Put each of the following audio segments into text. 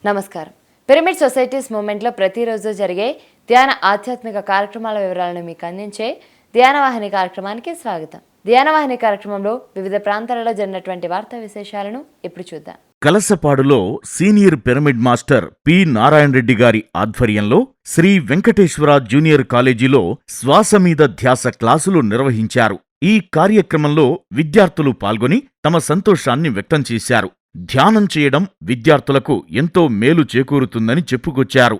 నమస్కారం. Pyramid societies మూవ్మెంట్లో ప్రతిరోజు జరిగే ధ్యాన ఆధ్యాత్మిక కార్యక్రమాల వివరాలను మీకు అందించే ధ్యాన వాహిని కార్యక్రమానికి స్వాగతం. ధ్యాన వాహిని కార్యక్రమంలో వివిధ ప్రాంతాలలో జరిగినటువంటి వార్తా విశేషాలను ఇప్పుడు చూద్దాం. కలసపాడులో senior pyramid master P Narayana Reddy గారి ఆధ్వర్యంలో శ్రీ వెంకటేశ్వర జూనియర్ కాలేజీలో శ్వాస మీద ధ్యాస క్లాసులు నిర్వహించారు. ఈ కార్యక్రమంలో విద్యార్థులు పాల్గొని తమ సంతోషాన్ని వ్యక్తం చేశారు. ధ్యానం చేయడం విద్యార్థులకు ఎంతో మేలు చేకూరుతుందని చెప్పుకొచ్చారు.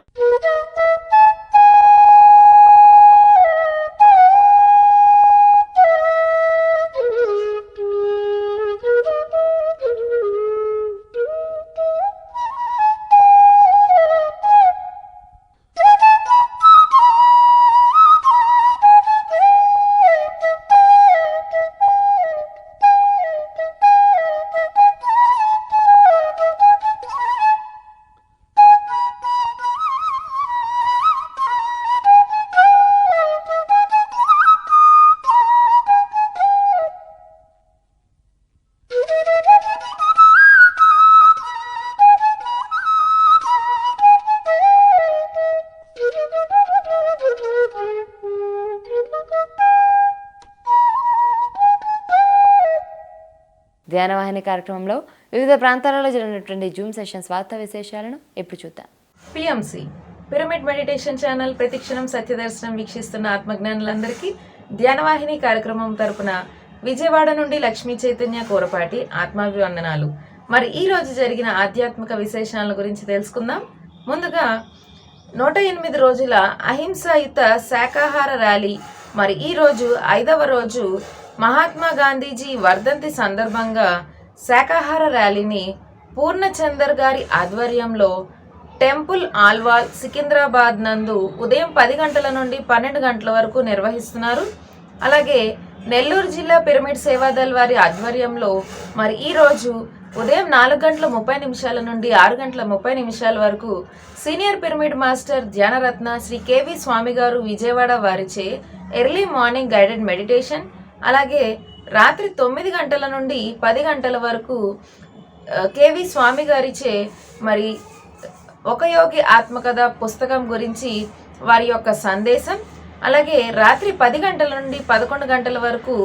ధ్యానవాహిని కార్యక్రమంలో వివిధ ప్రాంతాలలో జరిగినటువంటి జూమ్ సెషన్స్ వార్తా విశేషాలను ఇప్పుడు చూద్దాం. పిఎంసి పిరమిడ్ మెడిటేషన్ ఛానల్ ప్రతిక్షణం సత్యదర్శనం వీక్షిస్తున్న ఆత్మజ్ఞానులందరికీ ధ్యానవాహిని కార్యక్రమం తరపున విజయవాడ నుండి లక్ష్మీ చైతన్య కోరపాటి ఆత్మాభివందనాలు. మరి ఈ రోజు జరిగిన ఆధ్యాత్మిక విశేషాల గురించి తెలుసుకుందాం. ముందుగా 108 రోజుల అహింసాయుత శాకాహార ర్యాలీ. మరి ఈ రోజు 5వ రోజు మహాత్మా గాంధీజీ వర్ధంతి సందర్భంగా శాకాహార ర్యాలీని పూర్ణచందర్ గారి ఆధ్వర్యంలో టెంపుల్ ఆల్వాల్ సికింద్రాబాద్ నందు ఉదయం 10 గంటల నుండి 12 గంటల వరకు నిర్వహిస్తున్నారు. అలాగే నెల్లూరు జిల్లా పిరమిడ్ సేవాదల్ వారి ఆధ్వర్యంలో మరి ఈరోజు ఉదయం 4:30 నుండి 6:30 వరకు సీనియర్ పిరమిడ్ మాస్టర్ ధ్యానరత్న శ్రీ కేవి స్వామి గారు విజయవాడ వారిచే ఎర్లీ మార్నింగ్ గైడెడ్ మెడిటేషన్, అలాగే రాత్రి 9 గంటల నుండి 10 గంటల వరకు కేవి స్వామి గారిచే మరి ఒక యోగి ఆత్మకథ పుస్తకం గురించి వారి యొక్క సందేశం, అలాగే రాత్రి 10 గంటల నుండి 11 గంటల వరకు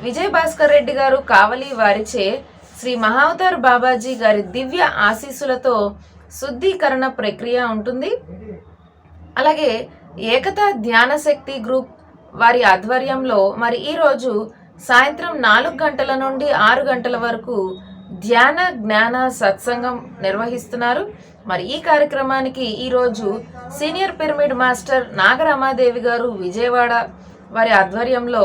విజయ్ భాస్కర్ రెడ్డి గారు కావలి వారిచే శ్రీ మహావతార్ బాబాజీ గారి దివ్య ఆశీస్సులతో శుద్ధీకరణ ప్రక్రియ ఉంటుంది. అలాగే ఏకతా ధ్యాన శక్తి గ్రూప్ వారి ఆధ్వర్యంలో మరి ఈరోజు సాయంత్రం 4 గంటల నుండి 6 గంటల వరకు ధ్యాన జ్ఞాన సత్సంగం నిర్వహిస్తున్నారు. మరి ఈ కార్యక్రమానికి ఈరోజు సీనియర్ పిరమిడ్ మాస్టర్ నాగరమాదేవి గారు విజయవాడ వారి ఆధ్వర్యంలో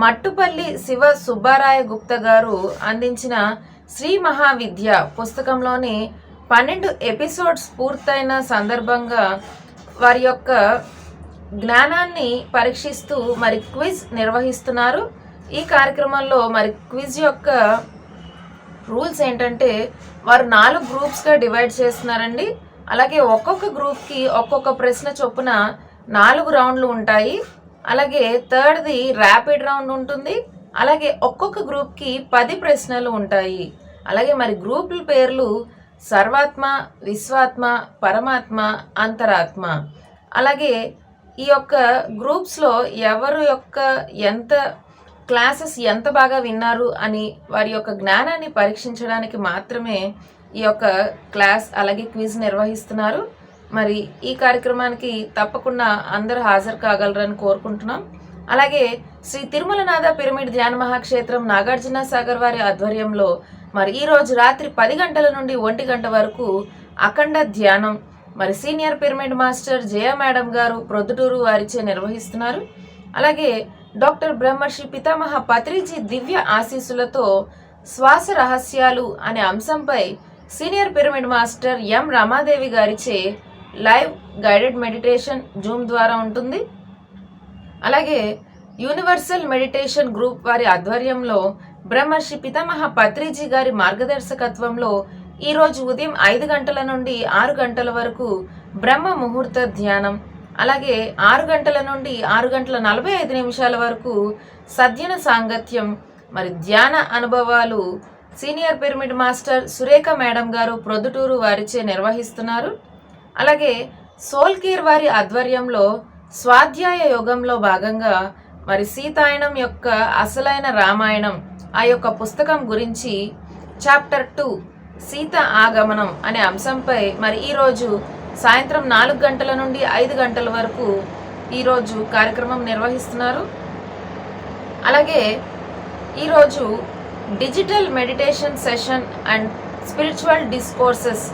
మట్టుపల్లి శివ సుబ్బారాయ గుప్తా గారు అందించిన శ్రీ మహావిద్య పుస్తకంలోని 12 ఎపిసోడ్స్ పూర్తయిన సందర్భంగా వారి యొక్క జ్ఞానాన్ని పరీక్షిస్తూ మరి క్విజ్ నిర్వహిస్తున్నారు. ఈ కార్యక్రమంలో మరి క్విజ్ యొక్క రూల్స్ ఏంటంటే వారు 4 గ్రూప్స్గా డివైడ్ చేస్తున్నారండి. అలాగే ఒక్కొక్క గ్రూప్కి ఒక్కొక్క ప్రశ్న చొప్పున 4 రౌండ్లు ఉంటాయి. అలాగే థర్డ్ది ర్యాపిడ్ రౌండ్ ఉంటుంది. అలాగే ఒక్కొక్క గ్రూప్కి 10 ప్రశ్నలు ఉంటాయి. అలాగే మరి గ్రూపుల పేర్లు సర్వాత్మ, విశ్వాత్మ, పరమాత్మ, అంతరాత్మ. అలాగే ఈ యొక్క గ్రూప్స్లో ఎవరు యొక్క ఎంత క్లాసెస్ ఎంత బాగా విన్నారు అని వారి యొక్క జ్ఞానాన్ని పరీక్షించడానికి మాత్రమే ఈ యొక్క క్లాస్ అలాగే క్విజ్ నిర్వహిస్తున్నారు. మరి ఈ కార్యక్రమానికి తప్పకుండా అందరూ హాజరు కాగలరని కోరుకుంటున్నాం. అలాగే శ్రీ తిరుమలనాథ పిరమిడ్ ధ్యాన మహాక్షేత్రం నాగార్జున సాగర్ వారి ఆధ్వర్యంలో మరి ఈరోజు రాత్రి 10 గంటల నుండి 1 గంట వరకు అఖండ ధ్యానం మరి సీనియర్ పిరమిడ్ మాస్టర్ జయ మేడం గారు ప్రొద్దుటూరు వారిచే నిర్వహిస్తున్నారు. అలాగే డాక్టర్ బ్రహ్మర్షి పితామహ పత్రిజీ దివ్య ఆశీస్సులతో శ్వాస రహస్యాలు అనే అంశంపై senior pyramid master M Ramadevi గారిచే లైవ్ గైడెడ్ మెడిటేషన్ జూమ్ ద్వారా ఉంటుంది. అలాగే యూనివర్సల్ మెడిటేషన్ గ్రూప్ వారి ఆధ్వర్యంలో బ్రహ్మర్షి పితామహ పత్రిజీ గారి మార్గదర్శకత్వంలో ఈరోజు ఉదయం 5 గంటల నుండి 6 గంటల వరకు బ్రహ్మ ముహూర్త ధ్యానం, అలాగే 6 గంటల నుండి 6:45 వరకు సద్యన సాంగత్యం మరి ధ్యాన అనుభవాలు senior pyramid master Surekha madam గారు ప్రొద్దుటూరు వారిచే నిర్వహిస్తున్నారు. అలాగే సోల్ కేర్ వారి ఆధ్వర్యంలో స్వాధ్యాయ యోగంలో భాగంగా మరి సీతాయనం యొక్క అసలైన రామాయణం ఆ యొక్క పుస్తకం గురించి చాప్టర్ 2 సీత ఆగమనం అనే అంశంపై మరి ఈరోజు సాయంత్రం 4 గంటల నుండి 5 గంటల వరకు ఈరోజు కార్యక్రమం నిర్వహిస్తున్నారు. అలాగే ఈరోజు digital meditation session and spiritual discourses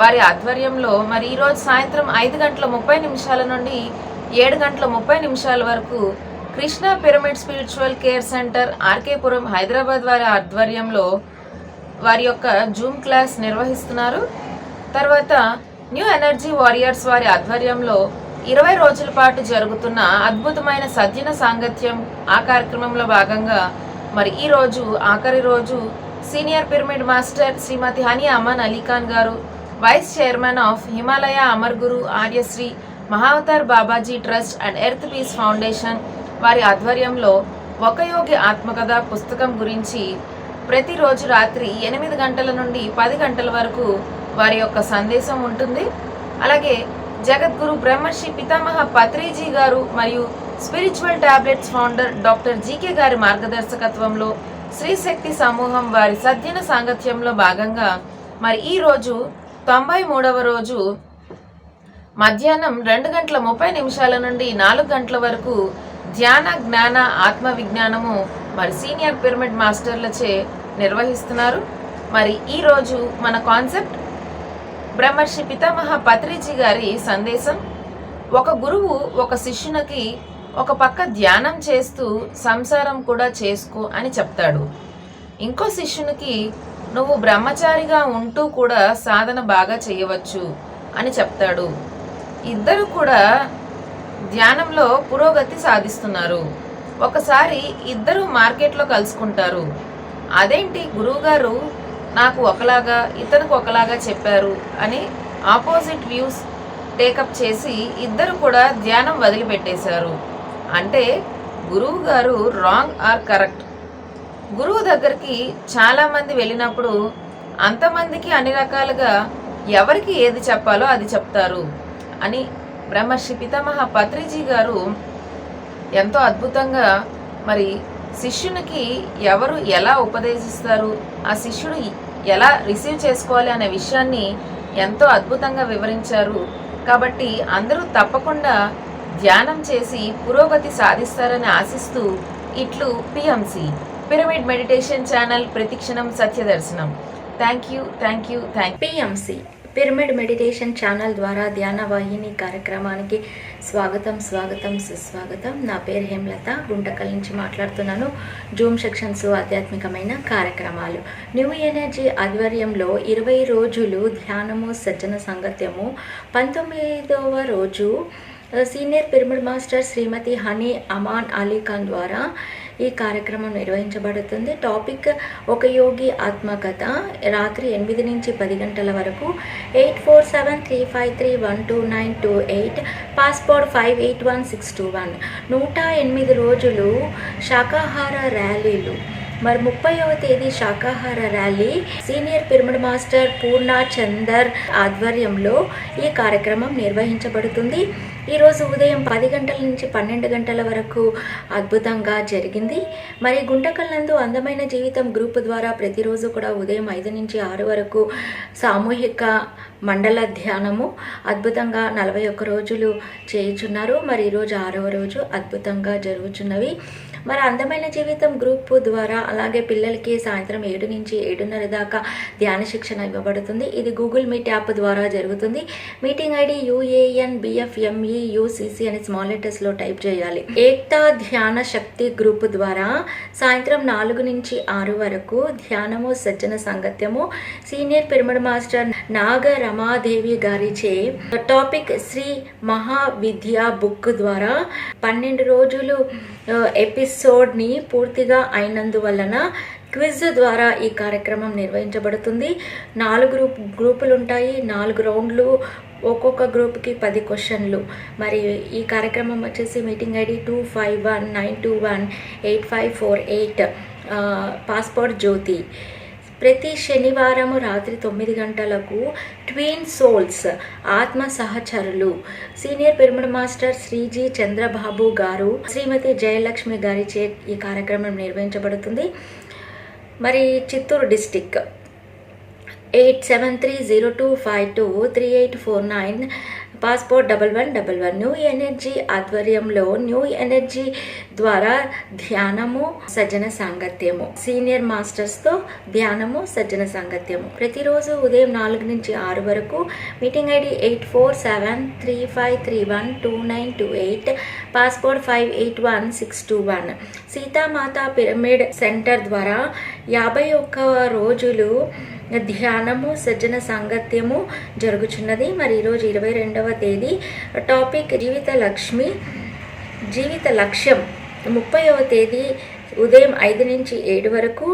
వారి ఆధ్వర్యంలో మరి ఈరోజు సాయంత్రం 5:30 నుండి 7:30 వరకు Krishna pyramid spiritual care centre RKPuram Hyderabad వారి ఆధ్వర్యంలో వారి యొక్క జూమ్ క్లాస్ నిర్వహిస్తున్నారు. తర్వాత న్యూ ఎనర్జీ వారియర్స్ వారి ఆధ్వర్యంలో 20 రోజుల పాటు జరుగుతున్న అద్భుతమైన సద్యన సాంగత్యం ఆ కార్యక్రమంలో భాగంగా మరి ఈరోజు ఆఖరి రోజు senior pyramid master Shrimati Honey Aman Alikhan గారు, vice chairman of Himalaya Amar Guru Aryashri Mahavatar Babaji trust and earth peace foundation వారి ఆధ్వర్యంలో ఒక యోగి ఆత్మకథ పుస్తకం గురించి ప్రతిరోజు రాత్రి 8 గంటల నుండి 10 గంటల వరకు వారి యొక్క సందేశం ఉంటుంది. అలాగే జగద్గురు బ్రహ్మర్షి పితామహ పత్రిజీ గారు మరియు spiritual tablets founder doctor GK గారి మార్గదర్శకత్వంలో శ్రీశక్తి సమూహం వారి సద్యన సాంగత్యంలో భాగంగా మరి ఈరోజు 93వ రోజు మధ్యాహ్నం 2:30 నుండి 4 గంటల వరకు ధ్యాన జ్ఞాన ఆత్మ విజ్ఞానము మరి సీనియర్ పిరమిడ్ మాస్టర్లచే నిర్వహిస్తున్నారు. మరి ఈరోజు మన కాన్సెప్ట్ బ్రహ్మర్షి పితామహ పత్రిజీ గారి సందేశం. ఒక గురువు ఒక శిష్యునికి ఒక పక్క ధ్యానం చేస్తూ సంసారం కూడా చేసుకో అని చెప్తాడు. ఇంకో శిష్యునికి నువ్వు బ్రహ్మచారిగా ఉంటూ కూడా సాధన బాగా చేయవచ్చు అని చెప్తాడు. ఇద్దరు కూడా ధ్యానంలో పురోగతి సాధిస్తున్నారు. ఒకసారి ఇద్దరు మార్కెట్లో కలుసుకుంటారు. అదేంటి గురువుగారు నాకు ఒకలాగా ఇతనికి ఒకలాగా చెప్పారు అని ఆపోజిట్ వ్యూస్ టేకప్ చేసి ఇద్దరు కూడా ధ్యానం వదిలిపెట్టేశారు. అంటే గురువు గారు రాంగ్ ఆర్ కరెక్ట్. గురువు దగ్గరికి చాలామంది వెళ్ళినప్పుడు అంతమందికి అన్ని రకాలుగా ఎవరికి ఏది చెప్పాలో అది చెప్తారు అని బ్రహ్మర్షి పితామహ పత్రిజీ గారు ఎంతో అద్భుతంగా మరి శిష్యునికి ఎవరు ఎలా ఉపదేశిస్తారు, ఆ శిష్యుడు ఎలా రిసీవ్ చేసుకోవాలి అనే విషయాన్ని ఎంతో అద్భుతంగా వివరించారు. కాబట్టి అందరూ తప్పకుండా ధ్యానం చేసి పురోగతి సాధిస్తారని ఆశిస్తూ ఇట్లు పిఎంసి పిరమిడ్ మెడిటేషన్ ఛానల్ ప్రతిక్షణం సత్యదర్శనం. Thank you. PMC pyramid meditation channel ద్వారా ధ్యాన వాహిని కార్యక్రమానికి స్వాగతం సుస్వాగతం. నా పేరు హేమలత, గుంటకల్ నుంచి మాట్లాడుతున్నాను. జూమ్ సెక్షన్స్ ఆధ్యాత్మికమైన కార్యక్రమాలు. న్యూ ఎనర్జీ ఆధ్వర్యంలో 20 రోజులు ధ్యానము సజ్జన సంగత్యము. 19వ రోజు senior pyramid master Shrimati honey Aman Ali Khan ద్వారా ఈ కార్యక్రమం నిర్వహించబడుతుంది. టాపిక్ ఒక యోగి ఆత్మకథ. రాత్రి 8 నుంచి 10 గంటల వరకు. 8473531298, పాస్పోర్ట్ 581621. 108 రోజులు శాకాహార ర్యాలీలు. మరి 30వ తేదీ శాకాహార ర్యాలీ సీనియర్ పిరమిడ్ మాస్టర్ పూర్ణ చందర్ ఆధ్వర్యంలో ఈ కార్యక్రమం నిర్వహించబడుతుంది. ఈరోజు ఉదయం 10 గంటల నుంచి 12 గంటల వరకు అద్భుతంగా జరిగింది. మరి గుంటకల్లందు అందమైన జీవితం గ్రూప్ ద్వారా ప్రతిరోజు కూడా ఉదయం 5 నుంచి 6 వరకు సామూహిక మండల ధ్యానము అద్భుతంగా 41 రోజులు చేయుచున్నారు. మరి ఈరోజు 6వ రోజు అద్భుతంగా జరుగుతున్నవి. మరి అందమైన జీవితం గ్రూప్ ద్వారా అలాగే పిల్లలకి సాయంత్రం 7 నుంచి 7:30 దాకా ధ్యాన శిక్షణ ఇవ్వబడుతుంది. ఇది గూగుల్ మీట్ యాప్ ద్వారా జరుగుతుంది. మీటింగ్ ఐడి UANBFMEUCC అని స్మాల్ లెటర్స్లో టైప్ చేయాలి. ఏక్తా ధ్యాన శక్తి గ్రూప్ ద్వారా సాయంత్రం 4 నుంచి 6 వరకు ధ్యానము సజ్జన సంగత్యము సీనియర్ పిరమిడ్ మాస్టర్ నాగ రమాదేవి గారిచే టాపిక్ శ్రీ మహావిద్యా బుక్ ద్వారా 12 రోజులు ఎపిసోడ్ని పూర్తిగా అయినందువలన క్విజ్ ద్వారా ఈ కార్యక్రమం నిర్వహించబడుతుంది. 4 గ్రూపులు ఉంటాయి, 4 రౌండ్లు, ఒక్కొక్క గ్రూప్కి 10 క్వశ్చన్లు. మరి ఈ కార్యక్రమం వచ్చేసి మీటింగ్ ఐడి 2519218548, పాస్పోర్ట్ జ్యోతి. ప్రతి శనివారము రాత్రి 9 గంటలకు ట్విన్ సోల్స్ ఆత్మ సహచరులు senior pyramid master Sreeji Chandrababu గారు, శ్రీమతి జయలక్ష్మి గారిచే ఈ కార్యక్రమం నిర్వహించబడుతుంది. మరి Chittoor district 8730252384 passport 1111. New energy ఆధ్వర్యంలో న్యూ ఎనర్జీ ద్వారా ధ్యానము సజ్జన సాంగత్యము, సీనియర్ మాస్టర్స్తో ధ్యానము సజ్జన సాంగత్యము ప్రతిరోజు ఉదయం 4 నుంచి 6 వరకు. Meeting ID 8473531298, passport 581621. Sitamata pyramid centre ద్వారా 51 రోజులు ధ్యానము సజ్జన సాంగత్యము జరుగుచున్నది. మరి ఈరోజు 22వ తేదీ. టాపిక్ జీవిత లక్ష్యం. 30వ తేదీ ఉదయం 5 నుంచి 7 వరకు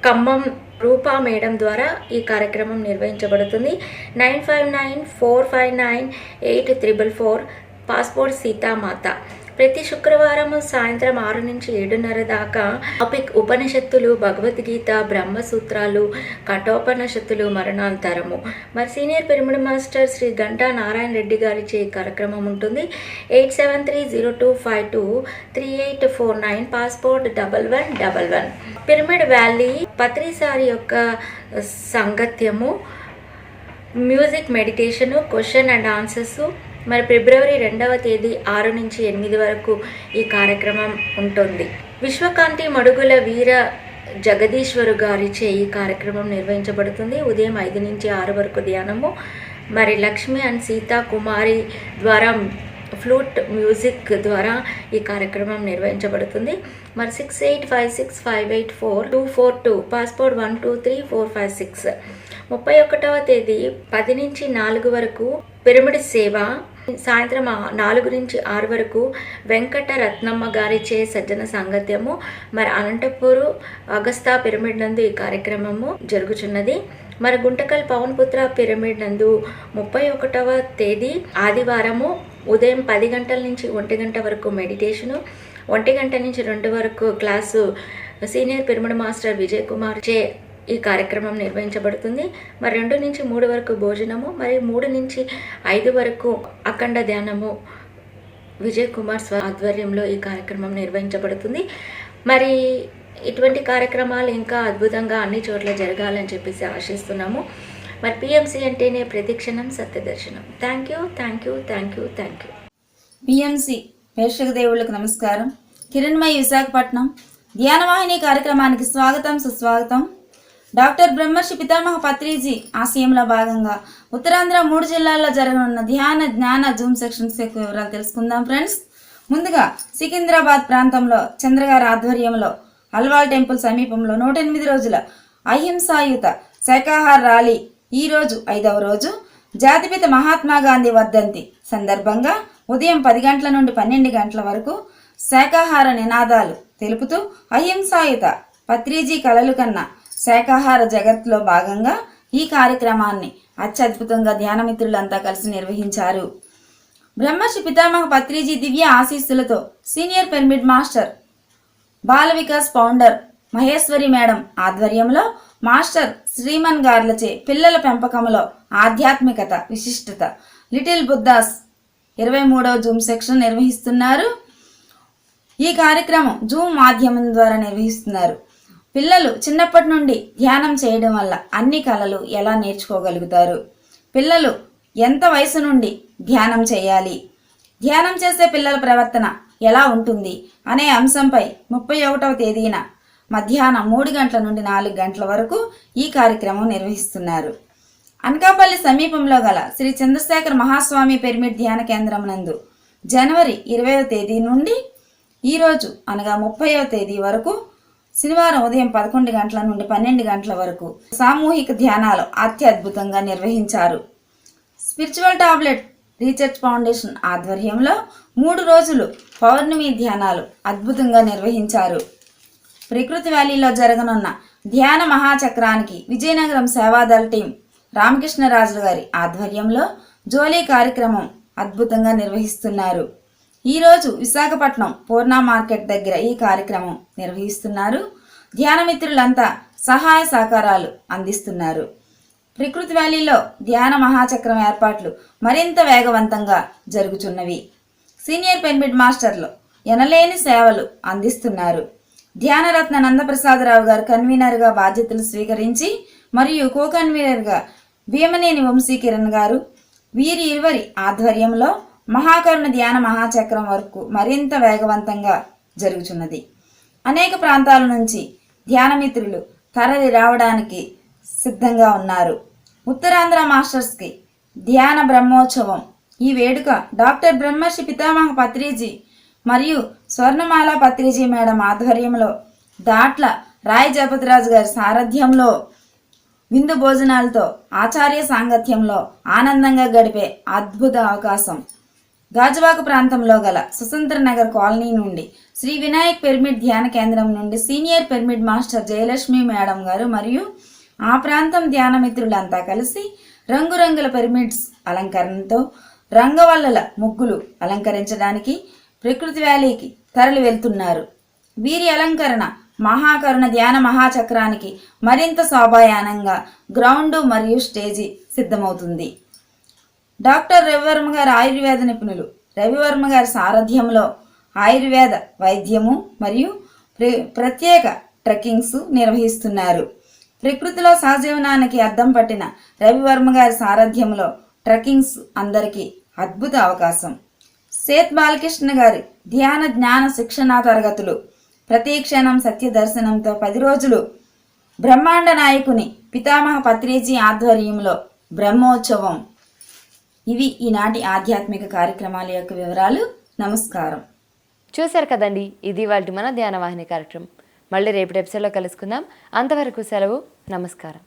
ఖమ్మం రూపా మేడం ద్వారా ఈ కార్యక్రమం నిర్వహించబడుతుంది. 9594598444, పాస్పోర్ట్ సీతామాత. ప్రతి శుక్రవారం సాయంత్రం 6 నుంచి 7:30 దాకా టాపిక్ ఉపనిషత్తులు, భగవద్గీత, బ్రహ్మసూత్రాలు, కఠోపనిషత్తులు, మరణాంతరము. మరి senior pyramid master Shri Ganta Narayana Reddy గారిచే ఈ కార్యక్రమం ఉంటుంది. 8730252384, పాస్పోర్ట్ 1111. పిరమిడ్ వ్యాలీ పత్రిసారి యొక్క సంగత్యము, music meditation, question and answers. మరి ఫిబ్రవరి 2వ తేదీ 6 నుంచి 8 వరకు ఈ కార్యక్రమం ఉంటుంది. విశ్వకాంతి మడుగుల వీర జగదీశ్వరు గారిచే ఈ కార్యక్రమం నిర్వహించబడుతుంది. ఉదయం 5 నుంచి 6 వరకు ధ్యానము. మరి లక్ష్మి అండ్ సీతా కుమారి ద్వారా ఫ్లూట్ మ్యూజిక్ ద్వారా ఈ కార్యక్రమం నిర్వహించబడుతుంది. మరి 6856584242, పాస్పోర్ట్ 123456. 31వ తేదీ 10 నుంచి 4 వరకు పిరమిడ్ సేవ. సాయంత్రం 4 నుంచి 6 వరకు వెంకట రత్నమ్మ గారిచే సజ్జన సాంగత్యము. మరి అనంతపూరు అగస్తా పిరమిడ్ నందు ఈ కార్యక్రమము జరుగుచున్నది. మరి గుంటకల్ పవన్ పుత్ర పిరమిడ్ నందు 31వ తేదీ ఆదివారము ఉదయం 10 గంటల నుంచి 1 గంట వరకు మెడిటేషను, 1 గంట నుంచి 2 వరకు class senior pyramid master Vijay Kumar చే ఈ కార్యక్రమం నిర్వహించబడుతుంది. మరి 2 నుంచి 3 వరకు భోజనము, మరి 3 నుంచి 5 వరకు అఖండ ధ్యానము విజయ్ కుమార్ ఆధ్వర్యంలో ఈ కార్యక్రమం నిర్వహించబడుతుంది. మరి ఇటువంటి కార్యక్రమాలు ఇంకా అద్భుతంగా అన్ని చోట్ల జరగాలని చెప్పేసి ఆశిస్తున్నాము. మరి పిఎంసి అంటేనే ప్రతిక్షణం సత్యదర్శనం. Thank you. పిఎంసి ప్రేక్షక దేవుళ్ళకు నమస్కారం. కిరణ్మయి విశాఖపట్నం ధ్యానవాహిని కార్యక్రమానికి స్వాగతం, సుస్వాగతం. డాక్టర్ బ్రహ్మర్షి పితామహ పత్రిజీ ఆశయంలో భాగంగా ఉత్తరాంధ్ర 3 జిల్లాల్లో జరగనున్న ధ్యాన జ్ఞాన జూమ్ సెక్షన్స్ యొక్క వివరాలు తెలుసుకుందాం ఫ్రెండ్స్. ముందుగా సికింద్రాబాద్ ప్రాంతంలో చంద్రగారి ఆధ్వర్యంలో అల్వాల్ టెంపుల్ సమీపంలో 108 రోజుల అహింసాయుత శాకాహార ర్యాలీ ఈ రోజు 5వ రోజు. జాతిపిత మహాత్మా గాంధీ వర్ధంతి సందర్భంగా ఉదయం 10 గంటల నుండి 12 గంటల వరకు శాకాహార నినాదాలు తెలుపుతూ అహింసాయుత పత్రిజీ కలలు కన్నా శాకాహార జగత్లో భాగంగా ఈ కార్యక్రమాన్ని అత్యద్భుతంగా ధ్యానమిత్రులంతా కలిసి నిర్వహించారు. బ్రహ్మర్షి పితామహ పత్రిజీ దివ్య ఆశీస్సులతో senior pyramid master Bala Vikas founder Maheshwari madam ఆధ్వర్యంలో మాస్టర్ శ్రీమన్ గార్లచే పిల్లల పెంపకంలో ఆధ్యాత్మికత విశిష్టత లిటిల్ బుద్ధాస్ 23వ జూమ్ సెక్షన్ నిర్వహిస్తున్నారు. ఈ కార్యక్రమం జూమ్ మాధ్యమం ద్వారా నిర్వహిస్తున్నారు. పిల్లలు చిన్నప్పటి నుండి ధ్యానం చేయడం వల్ల అన్ని కళలు ఎలా నేర్చుకోగలుగుతారు, పిల్లలు ఎంత వయసు నుండి ధ్యానం చేయాలి, ధ్యానం చేసే పిల్లల ప్రవర్తన ఎలా ఉంటుంది అనే అంశంపై 31వ తేదీన మధ్యాహ్నం 3 గంటల నుండి 4 గంటల వరకు ఈ కార్యక్రమం నిర్వహిస్తున్నారు. అనకాపల్లి సమీపంలో గల శ్రీ చంద్రశేఖర్ మహాస్వామి పిరమిడ్ ధ్యాన కేంద్రం నందు జనవరి 20వ తేదీ నుండి ఈరోజు అనగా 30వ తేదీ వరకు శనివారం ఉదయం 11 గంటల నుండి 12 గంటల వరకు సామూహిక ధ్యానాలు అత్యద్భుతంగా నిర్వహించారు. స్పిరిచువల్ టాబ్లెట్ రీసెర్చ్ ఫౌండేషన్ ఆధ్వర్యంలో 3 రోజులు పౌర్ణమి ధ్యానాలు అద్భుతంగా నిర్వహించారు. ప్రకృతి వ్యాలీలో జరగనున్న ధ్యాన మహాచక్రానికి విజయనగరం సేవాదళ టీం రామకృష్ణరాజుల గారి ఆధ్వర్యంలో జోలీ కార్యక్రమం అద్భుతంగా నిర్వహిస్తున్నారు. ఈరోజు విశాఖపట్నం పూర్ణ మార్కెట్ దగ్గర ఈ కార్యక్రమం నిర్వహిస్తున్నారు. ధ్యానమిత్రులంతా సహాయ సహకారాలు అందిస్తున్నారు. ప్రకృతి వ్యాలీలో ధ్యాన మహాచక్రం ఏర్పాట్లు మరింత వేగవంతంగా జరుగుతున్నవి. సీనియర్ పిరమిడ్ మాస్టర్లు ఎనలేని సేవలు అందిస్తున్నారు. ధ్యానరత్న నందప్రసాదరావు గారు కన్వీనర్గా బాధ్యతలు స్వీకరించి మరియు కో కన్వీనర్గా భీమనేని వంశీకిరణ్ గారు, వీరి ఇరువురి ఆధ్వర్యంలో మహాకరుణ ధ్యాన మహాచక్రం వరకు మరింత వేగవంతంగా జరుగుతున్నది. అనేక ప్రాంతాల నుంచి ధ్యానమిత్రులు తరలి రావడానికి సిద్ధంగా ఉన్నారు. ఉత్తరాంధ్ర మాస్టర్స్కి ధ్యాన బ్రహ్మోత్సవం. ఈ వేడుక డాక్టర్ బ్రహ్మర్షి పితామహ పత్రిజీ మరియు స్వర్ణమాల పత్రిజీ మేడం ఆధ్వర్యంలో దాట్ల రాయ్ జపతిరాజు గారి సారథ్యంలో విందు భోజనాలతో ఆచార్య సాంగత్యంలో ఆనందంగా గడిపే అద్భుత అవకాశం. గాజువాక ప్రాంతంలో గల స్వతంత్ర నగర్ కాలనీ నుండి శ్రీ వినాయక్ పిరమిడ్ ధ్యాన కేంద్రం నుండి senior pyramid master Jayalakshmi madam గారు మరియు ఆ ప్రాంతం ధ్యానమిత్రులంతా కలిసి రంగురంగుల పిరమిడ్స్ అలంకరణతో రంగవల్లుల ముగ్గులు అలంకరించడానికి ప్రకృతి వ్యాలీకి తరలి వెళ్తున్నారు. వీరి అలంకరణ మహాకరుణ ధ్యాన మహాచక్రానికి మరింత శోభాయానంగా గ్రౌండు మరియు స్టేజీ సిద్ధమవుతుంది. డాక్టర్ రవివర్మ గారి ఆయుర్వేద నిపుణులు రవివర్మ గారి సారథ్యంలో ఆయుర్వేద వైద్యము మరియు ప్రత్యేక ట్రెక్కింగ్స్ నిర్వహిస్తున్నారు. ప్రకృతిలో సహజీవనానికి అద్దం పట్టిన రవివర్మ గారి సారథ్యంలో ట్రెక్కింగ్స్ అందరికీ అద్భుత అవకాశం. సేత్ బాలకృష్ణ గారి ధ్యాన జ్ఞాన శిక్షణా తరగతులు ప్రతి క్షణం సత్య దర్శనంతో 10 రోజులు బ్రహ్మాండ నాయకుని పితామహ పత్రిజీ ఆధ్వర్యంలో బ్రహ్మోత్సవం. ఇవి ఈనాటి ఆధ్యాత్మిక కార్యక్రమాల యొక్క వివరాలు. నమస్కారం. చూశారు కదండి, ఇది వాళ్ళ మన ధ్యానవాహిని కార్యక్రమం. మళ్ళీ రేపటి ఎపిసోడ్లో కలుసుకుందాం. అంతవరకు సెలవు. నమస్కారం.